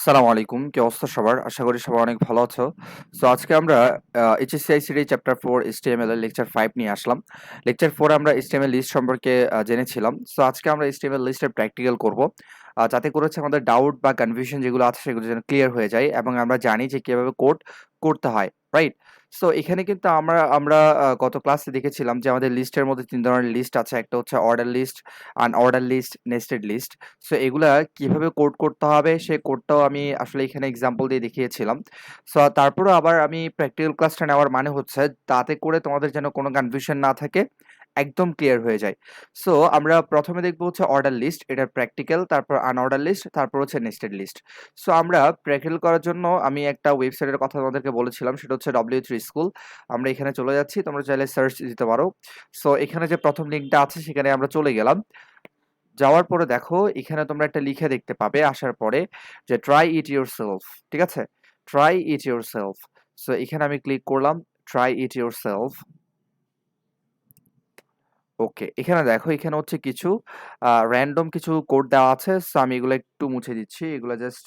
আসসালামু আলাইকুম। কি অবস্থা সবার? আশা করি সবাই অনেক ভালো আছো। সো আজকে আমরা HSC ICT চ্যাপ্টার 4 HTML এর লেকচার 5 নিয়ে আসলাম। লেকচার 4 আমরা HTML লিস্ট সম্পর্কে জেনেছিলাম। সো আজকে আমরা HTML লিস্টের প্র্যাকটিক্যাল করব। যাতে করে হচ্ছে আমাদের ডাউট বা কনফিউশন যেগুলো আছে সেগুলো যেন ক্লিয়ার হয়ে যায় এবং আমরা জানি যে কিভাবে কোড করতে হয়। রাইট? সো এখানে কিন্তু আমরা আমরা গত ক্লাসে দেখেছিলাম যে আমাদের লিস্টের মধ্যে ৩ ধরনের লিস্ট আছে। একটা হচ্ছে order list, unorder list, nested list. So এগুলা কিভাবে কোড করতে হবে সে কোডটাও আমি আসলে এখানে এক্সাম্পল দিয়ে দেখিয়েছিলাম। সো তারপরেও আবার আমি প্র্যাকটিক্যাল ক্লাসটা নেওয়ার মানে হচ্ছে তাতে করে তোমাদের যেন কোনো কনফিউশন না থাকে, একদম ক্লিয়ার হয়ে যায়। সো আমরা প্রথমে দেখবো হচ্ছে অর্ডার লিস্ট, এটার প্র্যাকটিক্যাল, তারপর আনঅর্ডার লিস্ট, তারপর হচ্ছে নেস্টেড লিস্ট। সো আমরা প্র্যাকটিক্যাল করার জন্য আমি একটা ওয়েবসাইটের কথা তোমাদেরকে বলেছিলাম, সেটা হচ্ছে W3 স্কুল। আমরা এখানে চলে যাচ্ছি, তোমরা চাইলে সার্চ দিতে পারো। সো এখানে যে প্রথম লিঙ্কটা আছে সেখানে আমরা চলে গেলাম। যাওয়ার পরে দেখো এখানে তোমরা একটা লিখে দেখতে পাবে আসার পরে যে ট্রাই ইট ইয়োরসেলফ। ঠিক আছে? Try it yourself. সো এখানে আমি ক্লিক করলাম ট্রাই ইট ইয়োরসেলফ। ওকে, এখানে দেখো এখানে হচ্ছে কিছু র‍্যান্ডম কিছু কোড দেওয়া আছে। সো আমি এগুলো একটু মুছে দিচ্ছি। এগুলো জাস্ট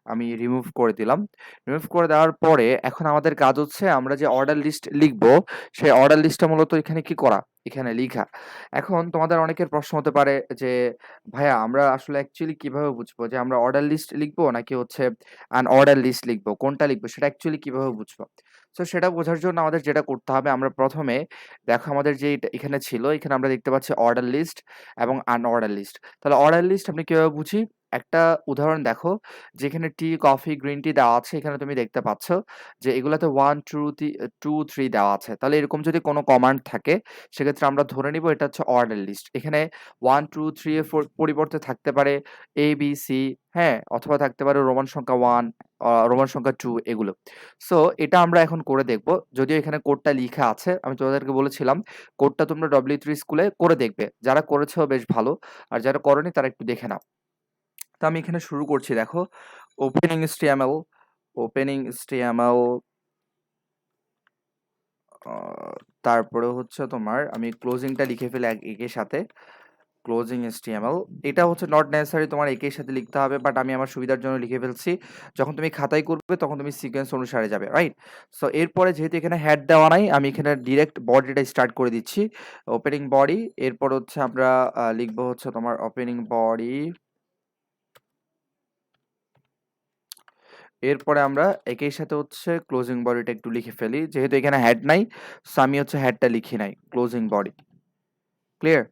আমি রিমুভ করে দিলাম। রিমুভ করে দেওয়ার পরে এখন আমাদের কাজ হচ্ছে আমরা যে অর্ডার লিস্ট লিখবো, সেই অর্ডার লিস্টটা মূলত এখানে কি করা? এখানে লিখা। এখন তোমাদের অনেকের প্রশ্ন হতে পারে যে, "ভাইয়া আমরা আসলে অ্যাকচুয়ালি কিভাবে বুঝবো যে আমরা অর্ডার লিস্ট লিখবো নাকি হচ্ছে আনঅর্ডার লিস্ট লিখবো? কোনটা লিখবো সেটা অ্যাকচুয়ালি কিভাবে বুঝবো?" সো সেটা বোঝার জন্য আমাদের যেটা করতে হবে, আমরা প্রথমে দেখো আমাদের যে এখানে ছিল, এখানে আমরা দেখতে পাচ্ছি অর্ডার লিস্ট এবং আনঅর্ডার লিস্ট। তাহলে অর্ডার লিস্ট আমরা কিভাবে বুঝি? একটা উদাহরণ দেখো, যেখানে টি, কফি, গ্রিন টি দেওয়া আছে, এখানে তুমি দেখতে পাচ্ছ যে এগুলাতে 1, 2, 3 দেওয়া আছে। তাহলে এরকম যদি কোনো কমান্ড থাকে, সেক্ষেত্রে আমরা ধরে নিব এটা হচ্ছে অর্ডার লিস্ট। এখানে 1, 2, 3 এর পরিবর্তে থাকতে পারে A, B, C, হ্যাঁ? অথবা থাকতে পারে রোমান সংখ্যা 1, রোমান সংখ্যা 2 এগুলো। সো এটা আমরা এখন করে দেখব। যদিও এখানে কোডটা লিখা আছে। আমি তোমাদেরকে বলেছিলাম কোডটা তোমরা W3 স্কুলে করে দেখবে। যারা করেছো বেশ ভালো। আর যারা করোনি তারা একটু দেখে নাও। তো আমি এখানে শুরু করছি দেখো। ওপেনিং HTML, ওপেনিং HTML, আ তারপরে হচ্ছে তোমার আমি ক্লোজিংটা লিখে ফেলি একের সাথে। ক্লোজিং HTML, এটা হচ্ছে নট নেসেসারি তোমার একের সাথে লিখতে হবে, বাট আমি আমার সুবিধার জন্য লিখে ফেলছি। যখন তুমি খাতায় করবে তখন তুমি সিকোয়েন্স অনুসারে যাবে, রাইট? সো এরপরে যেহেতু এখানে হেড দেওয়া নাই, আমি এখানে ডিরেক্ট বডিটা স্টার্ট করে দিচ্ছি। ওপেনিং বডি, এরপর হচ্ছে আমরা লিখবো হচ্ছে তোমার ওপেনিং বডি। এরপরে আমরা একের সাথে হচ্ছে ক্লোজিং বডিটা একটু লিখে ফেলি। যেহেতু এখানে হেড নাই, সো আমি হচ্ছে হেডটা লিখি নাই। Closing body. ক্লিয়ার?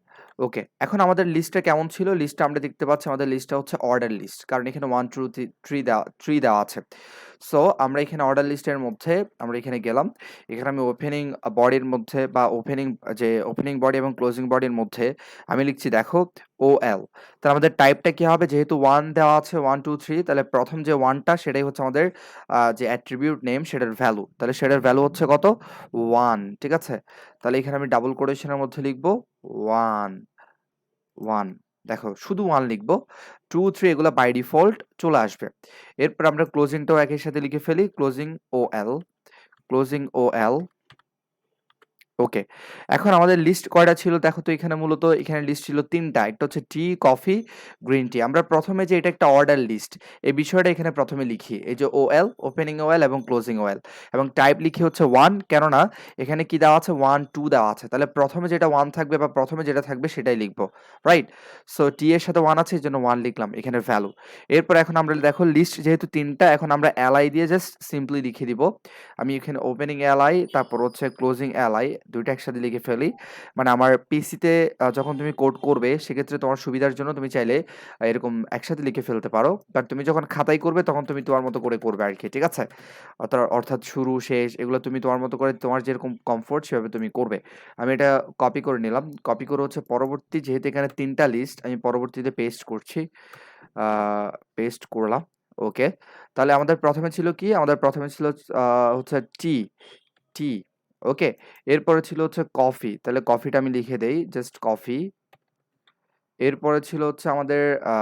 ওকে। এখন আমাদের লিস্টটা কেমন ছিল? লিস্টটা আমরা দেখতে পাচ্ছি আমাদের লিস্টটা হচ্ছে অর্ডার লিস্ট। কারণ এখানে 1, 2, 3 দেওয়া আছে। সো আমরা এখানে অর্ডার লিস্টের মধ্যে আমরা এখানে গেলাম। এখানে আমি ওপেনিং বডির মধ্যে বা ওপেনিং বডি এবং ক্লোজিং বডির মধ্যে আমি লিখছি দেখো OL। তাহলে আমাদের টাইপটা কি হবে? যেহেতু 1 দেওয়া আছে 1, 2, 3, তাহলে প্রথম যে 1 টা সেটাই হচ্ছে আমাদের যে অ্যাট্রিবিউট নেম সেটার ভ্যালু। তাহলে সেটার ভ্যালু হচ্ছে কত? 1, ঠিক আছে? তাহলে এখানে আমি ডাবল কোটেশনের মধ্যে লিখব 1, 1, দেখো শুধু 1 লিখবো। 2, 3 এগুলা বাই ডিফল্ট চলে আসবে। এরপর আমরা ক্লোজিংটাও একই সাথে লিখে ফেলি। Closing OL, closing OL। ওকে। এখন আমাদের লিস্ট কয়টা ছিল দেখো তো, এখানে মূলত এখানে লিস্ট ছিল ৩ টা। একটা হচ্ছে টি, কফি, গ্রিন টি। আমরা প্রথমে যে এটা একটা অর্ডার লিস্ট, এই বিষয়টা এখানে প্রথমে লিখি। এই যে OL, ওপেনিং OL এবং ক্লোজিং OL, এবং টাইপ লিখি হচ্ছে 1, কেননা এখানে কি দেওয়া আছে? 1, 2 দেওয়া আছে। তাহলে প্রথমে যেটা 1 থাকবে বা প্রথমে যেটা থাকবে সেটাই লিখবো। রাইট? সো টি এর সাথে 1 আছে এজন্য 1 লিখলাম। এখানে ভ্যালু। এরপর এখন আমরা দেখো লিস্ট যেহেতু ৩ টা, এখন আমরা এলআই দিয়ে জাস্ট সিম্পলি লিখে দিব। আমি এখানে ওপেনিং এলআই, তারপর হচ্ছে ক্লোজিং এলআই, ২ টা একসাথে লিখে ফেলি। মানে আমার পিসিতে যখন তুমি কোড করবে সেক্ষেত্রে তোমার সুবিধার জন্য তুমি চাইলে এরকম একসাথে লিখে ফেলতে পারো। বাট তুমি যখন খাতায় করবে তখন তুমি তোমার মতো করে করবে আরকি। ঠিক আছে? অর্থাৎ শুরু, শেষ এগুলো তুমি তোমার মতো করে তোমার যেরকম কমফোর্ট সেভাবে তুমি করবে। আমি এটা কপি করে নিলাম। কপি করে হচ্ছে পরবর্তী, যেহেতু এখানে ৩ টা লিস্ট, আমি পরবর্তীতে পেস্ট করছি। আ পেস্ট করলাম। ওকে। তাহলে আমাদের প্রথমে ছিল কি? আমাদের প্রথমে ছিল আ হচ্ছে টি, টি। ওকে। এরপরে ছিল হচ্ছে কফি। তাহলে কফিটা আমি লিখে দেই। Just coffee. এরপরে ছিল হচ্ছে আমাদের আ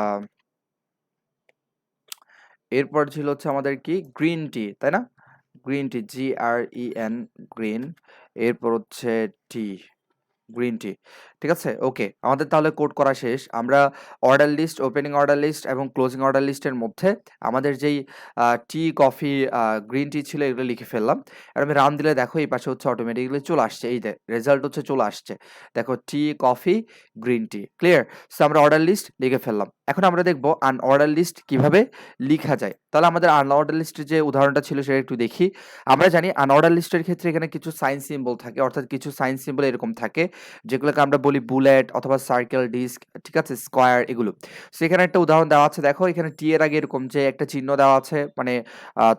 এরপর ছিল হচ্ছে আমাদের কি? গ্রিন টি, তাই না? Green tea, GREN, green. এরপর হচ্ছে টি, গ্রিন টি। ঠিক আছে? ওকে। আমাদের তাহলে কোড করা শেষ। আমরা order list, opening order list এবং ক্লোজিং অর্ডার লিস্টের মধ্যে আমাদের যেই টি, কফি, গ্রিন টি ছিল এগুলো লিখে ফেললাম। আর আমি রান দিলে দেখো এই পাশে হচ্ছে অটোমেটিক্যালি চলে আসছে। এই যে রেজাল্ট হচ্ছে চলে আসছে। দেখো tea, coffee, green tea. Clear? So আমরা অর্ডার লিস্ট লিখে ফেললাম। এখন আমরা দেখব আনঅর্ডার লিস্ট কিভাবে লিখা যায়। তাহলে আমাদের আনঅর্ডার লিস্টের যে উদাহরণটা ছিল সেটা একটু দেখি। আমরা জানি আনঅর্ডার লিস্টের ক্ষেত্রে এখানে কিছু সাইন সিম্বল থাকে, অর্থাৎ কিছু সাইন সিম্বল এরকম থাকে যেগুলোকে আমরা বলি বুলেট অথবা সার্কেল, ডিস্ক, ঠিক আছে, স্কোয়ার এগুলো। সো এখানে একটা উদাহরণ দেওয়া আছে, দেখো এখানে টি এর আগে এরকম যে একটা চিহ্ন দেওয়া আছে, মানে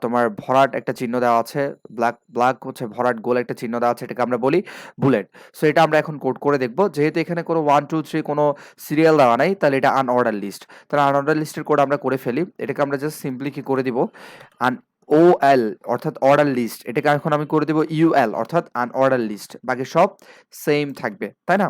তোমার ভরাট একটা চিহ্ন দেওয়া আছে, ব্ল্যাক ব্ল্যাক হচ্ছে ভরাট গোল একটা চিহ্ন দেওয়া আছে, এটাকে আমরা বলি বুলেট। সো এটা আমরা এখন কোড করে দেখব। যেহেতু এখানে কোনো 1 2 3 কোনো সিরিয়াল দেওয়া নাই, তাহলে এটা আনঅর্ডার লিস্ট। তাহলে আনঅর্ডার লিস্টের কোড আমরা করে ফেলি। এটাকে আমরা জাস্ট সিম্পলি কি করে দিব, আন OL অর্থাৎ অর্ডার লিস্ট, এটাকে এখন আমি করে দেব UL অর্থাৎ আনঅর্ডার লিস্ট। বাকি সব সেম থাকবে, তাই না?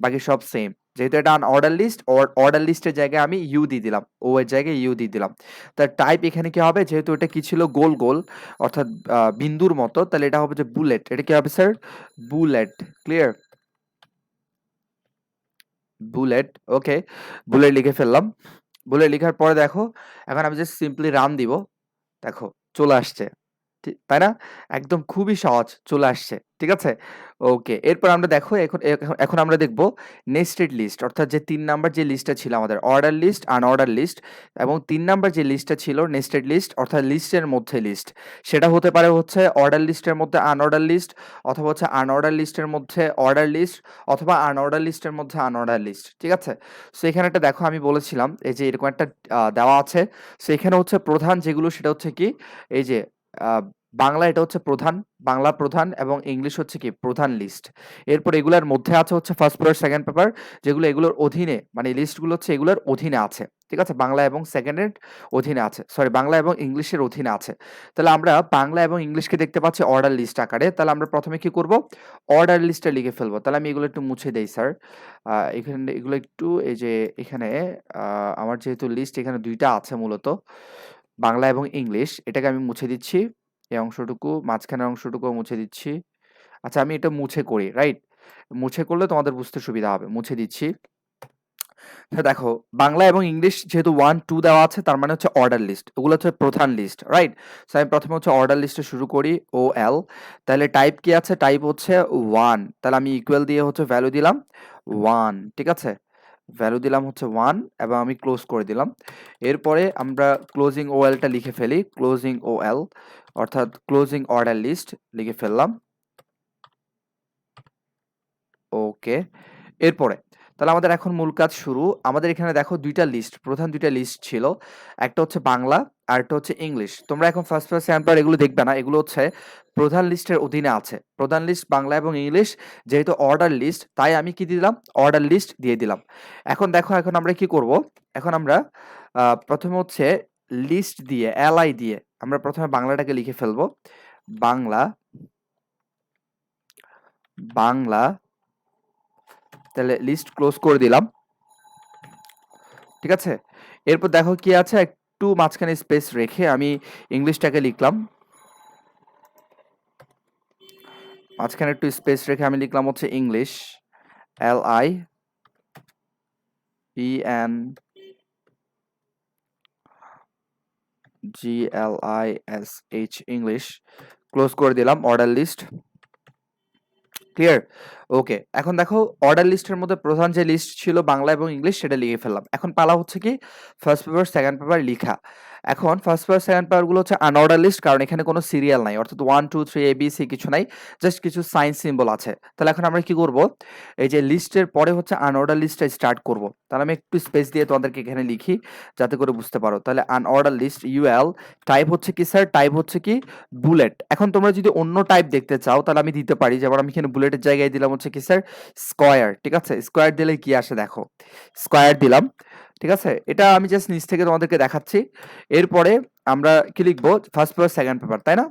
বাকি সব সেম। যেহেতু এটা আনঅর্ডার লিস্ট, অর্ডার লিস্টের জায়গায় আমি ইউ দিয়ে দিলাম, ও এর জায়গায় ইউ দিয়ে দিলাম। তার টাইপ এখানে কি হবে, যেহেতু এটা কি ছিল গোল গোল অর্থাৎ বিন্দুর মতো, তাহলে এটা হবে যে বুলেট। এটা কি হবে স্যার? বুলেট। ক্লিয়ার? বুলেট। ওকে, বুলেট লিখে ফেললাম। বুলেট লিখার পরে দেখো এখন আমি জাস্ট সিম্পলি রান দিব। দেখো চলে আসছে, তাই না? একদম খুবই সহজ, চলে আসছে। ঠিক আছে? ওকে। এরপর আমরা দেখো এখন এখন এখন আমরা দেখব নেস্টেড লিস্ট, অর্থাৎ যে ৩ নাম্বার যে লিস্টটা ছিল আমাদের অর্ডার লিস্ট, আনঅর্ডার লিস্ট, এবং ৩ নাম্বার যে লিস্টটা ছিল নেস্টেড লিস্ট অর্থাৎ লিস্টের মধ্যে লিস্ট। সেটা হতে পারে হচ্ছে অর্ডার লিস্টের মধ্যে আনঅর্ডার লিস্ট, অথবা হচ্ছে আনঅর্ডার লিস্টের মধ্যে অর্ডার লিস্ট, অথবা আনঅর্ডার লিস্টের মধ্যে আনঅর্ডার লিস্ট। ঠিক আছে? সো এখানে একটা দেখো আমি বলেছিলাম এই যে এরকম একটা দেওয়া আছে। সো এখানে হচ্ছে প্রধান যেগুলো সেটা হচ্ছে কি, এই যে আ বাংলা এটা হচ্ছে প্রধান, বাংলা প্রধান, এবং ইংলিশ হচ্ছে কি প্রধান লিস্ট। এরপর এগুলার মধ্যে আছে হচ্ছে ফার্স্ট পেপার, সেকেন্ড পেপার, যেগুলো এগুলোর অধীনে, মানে লিস্টগুলো হচ্ছে এগুলোর অধীনে আছে। ঠিক আছে? বাংলা এবং সেকেন্ডের অধীনে আছে। সরি, বাংলা এবং ইংলিশের অধীনে আছে। তাহলে আমরা বাংলা এবং ইংলিশকে দেখতে পাচ্ছি অর্ডার লিস্ট আকারে। তাহলে আমরা প্রথমে কি করব? অর্ডার লিস্টটা লিখে ফেলবো। তাহলে আমি এগুলো একটু মুছে দেই স্যার। এখানে এগুলো একটু, এই যে এখানে আ আমার যেহেতু লিস্ট এখানে ২ টা আছে মূলত, বাংলা এবং ইংলিশ, এটাকে আমি মুছে দিচ্ছি। এই অংশটুকু, মাঝখানের অংশটুকুও মুছে দিচ্ছি। আচ্ছা, আমি এটা মুছে করি, রাইট? মুছে করলে তোমাদের বুঝতে সুবিধা হবে। মুছে দিচ্ছি। দেখো বাংলা এবং ইংলিশ যেহেতু 1 2 দেওয়া আছে, তার মানে হচ্ছে অর্ডার লিস্ট। ওগুলো হচ্ছে প্রধান লিস্ট, রাইট? সো আমি প্রথমে হচ্ছে অর্ডার লিস্টে শুরু করি, OL। তাহলে টাইপ কি আছে? টাইপ হচ্ছে 1। তাহলে আমি ইকুয়াল দিয়ে হচ্ছে ভ্যালু দিলাম 1। ঠিক আছে? ভ্যালু দিলাম হচ্ছে 1 এবং আমি ক্লোজ করে দিলাম। এরপরে আমরা ক্লোজিং OL টা লিখে ফেলি। ক্লোজিং OL অর্থাৎ ক্লোজিং অর্ডার লিস্ট লিখে ফেললাম। ওকে। এরপরে তাহলে আমাদের এখন মূল কাজ শুরু। আমাদের এখানে দেখো ২ টা লিস্ট, প্রধান ২ টা লিস্ট ছিল। একটা হচ্ছে বাংলা, আরেকটা হচ্ছে ইংলিশ। তোমরা এখন ফার্স্ট পেপার, সেকেন্ড পেপার এগুলো দেখবে না। এগুলো হচ্ছে প্রধান লিস্টের অধীনে আছে। প্রধান লিস্ট বাংলা এবং ইংলিশ, যেহেতু অর্ডার লিস্ট তাই আমি কি দিলাম? অর্ডার লিস্ট দিয়ে দিলাম। এখন দেখো এখন আমরা কি করব? এখন আমরা প্রথমে হচ্ছে লিস্ট দিয়ে, LI দিয়ে আমরা প্রথমে বাংলাটাকে লিখে ফেলবো। বাংলা, বাংলা, তাহলে লিস্ট ক্লোজ করে দিলাম। ঠিক আছে? এরপর দেখো কি আছে, একটু মাঝখানে স্পেস রেখে আমি ইংলিশটাকে লিখলাম। মাঝখানে একটু স্পেস রেখে আমি লিখলাম হচ্ছে ইংলিশ, INGLISH, ইংলিশ। ক্লোজ করে দিলাম অর্ডার লিস্ট। ক্লিয়ার? ওকে। এখন দেখো অর্ডার লিস্টের মধ্যে প্রধান যে লিস্ট ছিল বাংলা এবং ইংলিশ সেটা লিখে ফেললাম। এখন পালা হচ্ছে কি ফার্স্ট পেপার, সেকেন্ড পেপার লিখা। এখন ফার্স্ট পেপার, সেকেন্ড পেপার গুলো হচ্ছে আনঅর্ডার লিস্ট, কারণ এখানে কোনো সিরিয়াল নাই, অর্থাৎ 1 2 3 ABC কিছু নাই, জাস্ট কিছু সাইন সিম্বল আছে। তাহলে এখন আমরা কি করব? এই যে লিস্টের পরে হচ্ছে আনঅর্ডার লিস্টটা স্টার্ট করব। তাহলে আমি একটু স্পেস দিয়ে তোমাদেরকে এখানে লিখি যাতে করে বুঝতে পারো। তাহলে আনঅর্ডার লিস্ট UL, টাইপ হচ্ছে কি স্যার? টাইপ হচ্ছে কি বুলেট। এখন তোমরা যদি অন্য টাইপ দেখতে চাও তাহলে আমি দিতে পারি, যেমন আমি এখানে বুলেটের জায়গায় দিলাম হচ্ছে কি স্যার? স্কয়ার। ঠিক আছে? স্কয়ার দিলে কি আসে দেখো। স্কয়ার দিলাম। ঠিক আছে? এটা আমি জাস্ট নিচ থেকে তোমাদেরকে দেখাচ্ছি। এরপরে আমরা কি লিখবো? ফার্স্ট পেপার, সেকেন্ড পেপার, তাই না?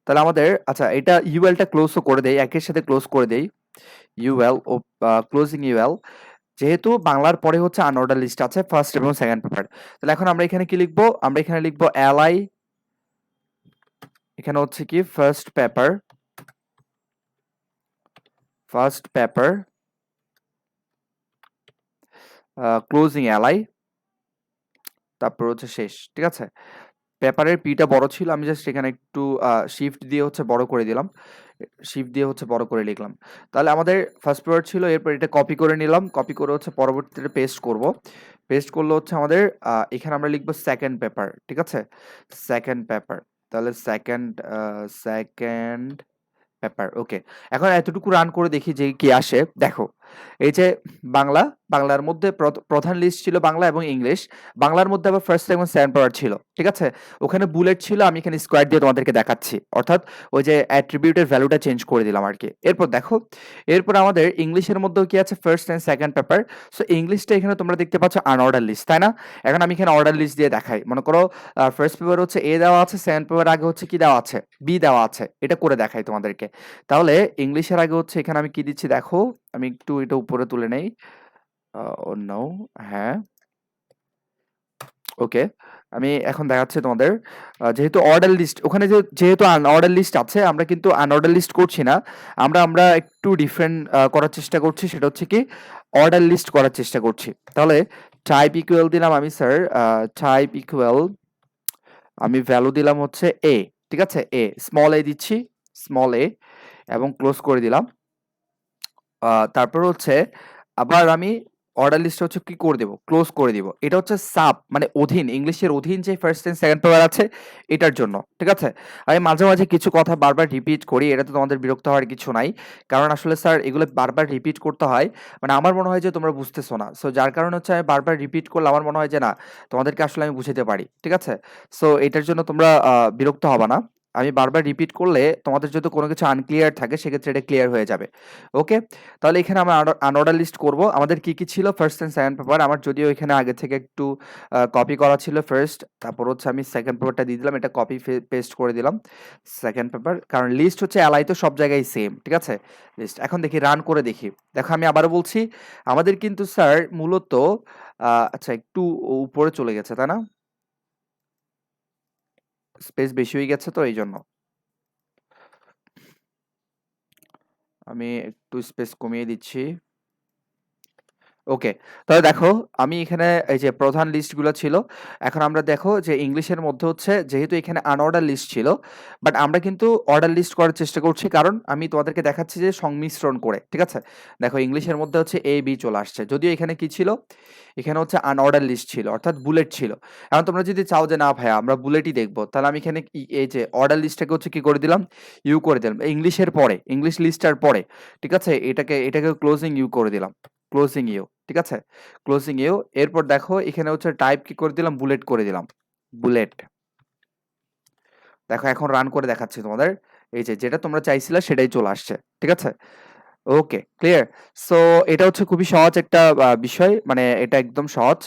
তাহলে আমাদের, আচ্ছা এটা UL টা ক্লোজও করে দেই, একের সাথে ক্লোজ করে দেই। UL ও ক্লোজিং UL, যেহেতু বাংলার পরে হচ্ছে আনঅর্ডার লিস্ট আছে ফার্স্ট এবং সেকেন্ড পেপার। তাহলে এখন আমরা এখানে কি লিখবো? আমরা এখানে লিখবো LI, এখানে হচ্ছে কি first paper, first paper, closing ally, তারপর হচ্ছে শেষ। ঠিক আছে? পেপারের পিটা বড় ছিল, আমি জাস্ট এখানে একটু শিফট দিয়ে হচ্ছে বড় করে দিলাম। শিফট দিয়ে হচ্ছে বড় করে লিখলাম। তাহলে আমাদের ফার্স্ট পেপার ছিল, এরপর এটা কপি করে নিলাম। কপি করে হচ্ছে পরবর্তীতে পেস্ট করব। পেস্ট করলে হচ্ছে আমাদের এখানে আমরা লিখব সেকেন্ড পেপার। ঠিক আছে? Second paper. তাহলে সেকেন্ড পেপার। ওকে। এখন এতটুকু রান করে দেখি যে কি আসে। দেখো, এই যে বাংলা, বাংলার মধ্যে প্রধান লিস্ট ছিল বাংলা এবং ইংলিশ। বাংলার মধ্যে আবার ফার্স্ট এবং সেকেন্ড পেপার ছিল। ঠিক আছে? ওখানে বুলেট ছিল, আমি এখানে স্কোয়ার দিয়ে তোমাদেরকে দেখাচ্ছি। অর্থাৎ ওই যে অ্যাট্রিবিউটের ভ্যালুটা চেঞ্জ করে দিলাম আরকি। এরপর দেখো, এরপর আমাদের ইংলিশের মধ্যেও কি আছে? First and second paper. So ইংলিশটা এখানে তোমরা দেখতে পাচ্ছ আনঅর্ডার লিস্ট, তাই না? এখন আমি এখানে অর্ডার লিস্ট দিয়ে দেখাই। মনে করো ফার্স্ট পেপার হচ্ছে এ দেওয়া আছে, সেকেন্ড পেপার আগে হচ্ছে কি দেওয়া আছে? বি দেওয়া আছে। এটা করে দেখাই তোমাদেরকে। তাহলে ইংলিশের আগে হচ্ছে এখানে আমি কি দিচ্ছি দেখো, আমি একটু এটা উপরে তুলে নেই। ও নো, হ্যাঁ, ওকে। আমি এখন দেখাচ্ছি তোমাদের। যেহেতু অর্ডার লিস্ট ওখানে যেহেতু আনঅর্ডার লিস্ট আছে, আমরা কিন্তু আনঅর্ডার লিস্ট করছি না। আমরা একটু ডিফারেন্ট করার চেষ্টা করছি, সেটা হচ্ছে কি অর্ডার লিস্ট করার চেষ্টা করছি। তাহলে টাইপ ইকুয়াল দিলাম আমি স্যার, টাইপ ইকুয়াল আমি ভ্যালু দিলাম হচ্ছে এ। ঠিক আছে? এ, স্মল এ দিচ্ছি, স্মল এ, এবং ক্লোজ করে দিলাম। তারপর হচ্ছে আবার আমি অর্ডার লিস্ট হচ্ছে কি করে দেব? ক্লোজ করে দিব। এটা হচ্ছে সাব মানে অধীন, ইংলিশের অধীন যে ফার্স্ট এন্ড সেকেন্ড পেপার আছে এটার জন্য। ঠিক আছে? আমি মাঝে, মাঝে কিছু কথা বারবার রিপিট করি। এটাতে তোমাদের বিরক্ত হওয়ার কিছু নাই। কারণ আসলে স্যার এগুলো বারবার রিপিট করতে হয়। মানে আমার মনে হয় যে তোমরা বুঝতেছো না। সো যার কারণে হচ্ছে আমি বারবার রিপিট করলে আমার মনে হয় যে না, তোমাদেরকে আসলে আমি বুঝাতে পারি। ঠিক আছে? সো এটার জন্য তোমরা বিরক্ত হবা না। আমি বারবার রিপিট করলে তোমাদের যদি কোনো কিছু আনক্লিয়ার থাকে সেক্ষেত্রে এটা ক্লিয়ার হয়ে যাবে। ওকে? তাহলে এখানে আমরা আনঅর্ডার লিস্ট করব। আমাদের কি, কি ছিল? First and second paper. আমার যদিও এখানে আগে থেকে একটু কপি করা ছিল ফার্স্ট, তারপর হচ্ছে আমি সেকেন্ড পেপারটা দিয়ে দিলাম। এটা কপি পেস্ট করে দিলাম। সেকেন্ড পেপার, কারণ লিস্ট হচ্ছে এলাই তো সব জায়গায় সেম। ঠিক আছে? লিস্ট। এখন দেখি রান করে দেখি। দেখো আমি আবারও বলছি, আমাদের কিন্তু স্যার মূলত আচ্ছা একটু উপরে চলে গেছে, তাই না? স্পেস বেশি হয়ে গেছে তো এইজন্য। আমি একটু স্পেস কমিয়ে দিচ্ছি। ওকে। তাহলে দেখো, আমি এখানে এই যে প্রধান লিস্টগুলো ছিল, এখন আমরা দেখো যে ইংলিশের মধ্যে হচ্ছে যেহেতু এখানে আনঅর্ডার লিস্ট ছিল, বাট আমরা কিন্তু অর্ডার লিস্ট করার চেষ্টা করছি, কারণ আমি তোমাদেরকে দেখাচ্ছি যে সংমিশ্রণ করে। ঠিক আছে? দেখো ইংলিশের মধ্যে হচ্ছে এ বি চলে আসছে, যদিও এখানে কি ছিল? এখানে হচ্ছে আনঅর্ডার লিস্ট ছিল, অর্থাৎ বুলেট ছিল। এখন তোমরা যদি চাও যে না ভাইয়া আমরা বুলেটই দেখবো, তাহলে আমি এখানে এই যে অর্ডার লিস্টটাকে হচ্ছে কি করে দিলাম? ইউ করে দিলাম ইংলিশের পরে, ইংলিশ লিস্টটার পরে। ঠিক আছে? এটাকে ক্লোজিং ইউ করে দিলাম। Closing U. ঠিক আছে? Closing U. এরপর দেখো এখানে হচ্ছে টাইপ কি করে দিলাম? বুলেট করে দিলাম। বুলেট। দেখো এখন রান করে দেখাচ্ছি তোমাদের। এই যে যেটা তোমরা চাইছিলা সেটাই চলে আসছে। ঠিক আছে? ওকে, ক্লিয়ার? সো এটা হচ্ছে খুবই সহজ একটা বিষয়। মানে এটা একদম সহজ।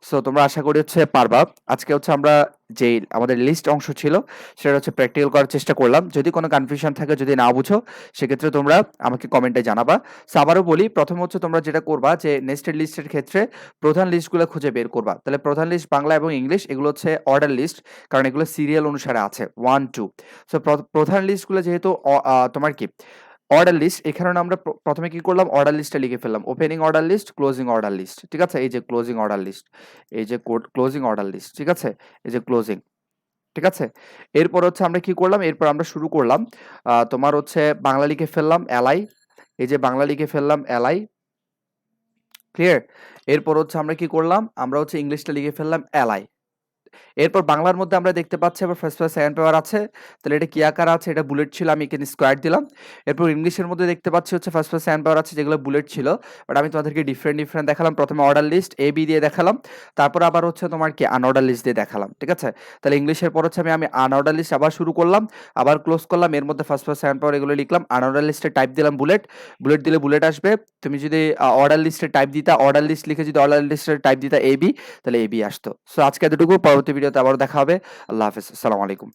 সো তোমরা আশা করি হচ্ছে পারবা। আজকে হচ্ছে আমরা যেই আমাদের লিস্ট অংশ ছিল সেটা হচ্ছে প্র্যাকটিক্যাল করার চেষ্টা করলাম। যদি কোনো কনফিউশন থাকে, যদি না বুঝো, সেক্ষেত্রে তোমরা আমাকে কমেন্টে জানাবা। সো আবারও বলি, প্রথম হচ্ছে তোমরা যেটা করবা যে নেস্টেড লিস্টের ক্ষেত্রে প্রধান লিস্টগুলো খুঁজে বের করবা। তাহলে প্রধান লিস্ট বাংলা এবং ইংলিশ এগুলো হচ্ছে অর্ডার লিস্ট, কারণ এগুলো সিরিয়াল অনুসারে আছে 1, 2। সো প্রধান লিস্টগুলো যেহেতু তোমার কি অর্ডার লিস্ট, এই কারণে আমরা প্রথমে কি করলাম? অর্ডার লিস্টটা লিখে ফেললাম। Opening order list, closing order list. ঠিক আছে? এই যে ক্লোজিং অর্ডার লিস্ট, এই যে ক্লোজিং অর্ডার লিস্ট। ঠিক আছে? এই যে ক্লোজিং। ঠিক আছে? এরপর হচ্ছে আমরা কি করলাম? এরপর আমরা শুরু করলাম তোমার হচ্ছে বাংলা লিখে ফেললাম এলাই। এই যে বাংলা লিখে ফেললাম এলাই। ক্লিয়ার? এরপর হচ্ছে আমরা কি করলাম? আমরা হচ্ছে ইংলিশটা লিখে ফেললাম এলাই। এরপর বাংলার মধ্যে আমরা দেখতে পাচ্ছি আবার ফার্স্ট পেপার সেকেন্ড পেপার আছে। তাহলে এটা কি আকার আছে? এটা বুলেট ছিল, আমি এখানে স্কোয়ার দিলাম। এরপর ইংলিশের মধ্যে দেখতে পাচ্ছি হচ্ছে ফার্স্ট পেপার সেকেন্ড পেপার আছে, যেগুলো বুলেট ছিল। বাট আমি তোমাদেরকে ডিফারেন্ট দেখালাম। প্রথমে অর্ডার লিস্ট এ বি দিয়ে দেখালাম। তারপর আবার হচ্ছে তোমার কি আনঅর্ডার লিস্ট দিয়ে দেখালাম। ঠিক আছে? তাহলে ইংলিশের পর হচ্ছে আমি আনঅর্ডার লিস্ট আবার শুরু করলাম, আবার ক্লোজ করলাম। এর মধ্যে ফার্স্ট পেপার সেকেন্ড পেপার এগুলো লিখলাম। আনঅর্ডার লিস্টে টাইপ দিলাম বুলেট। বুলেট দিলে বুলেট আসবে। তুমি যদি অর্ডার লিস্টে টাইপ দিতা, অর্ডার লিস্ট লিখে যদি অর্ডার লিস্টে টাইপ দিতা এ বি, তাহলে এ বি আসতো। সো আজকে এতটুকু। পরবর্তী ভিডিওতে আবার দেখা হবে। আল্লাহ হাফেজ। আসসালামু আলাইকুম।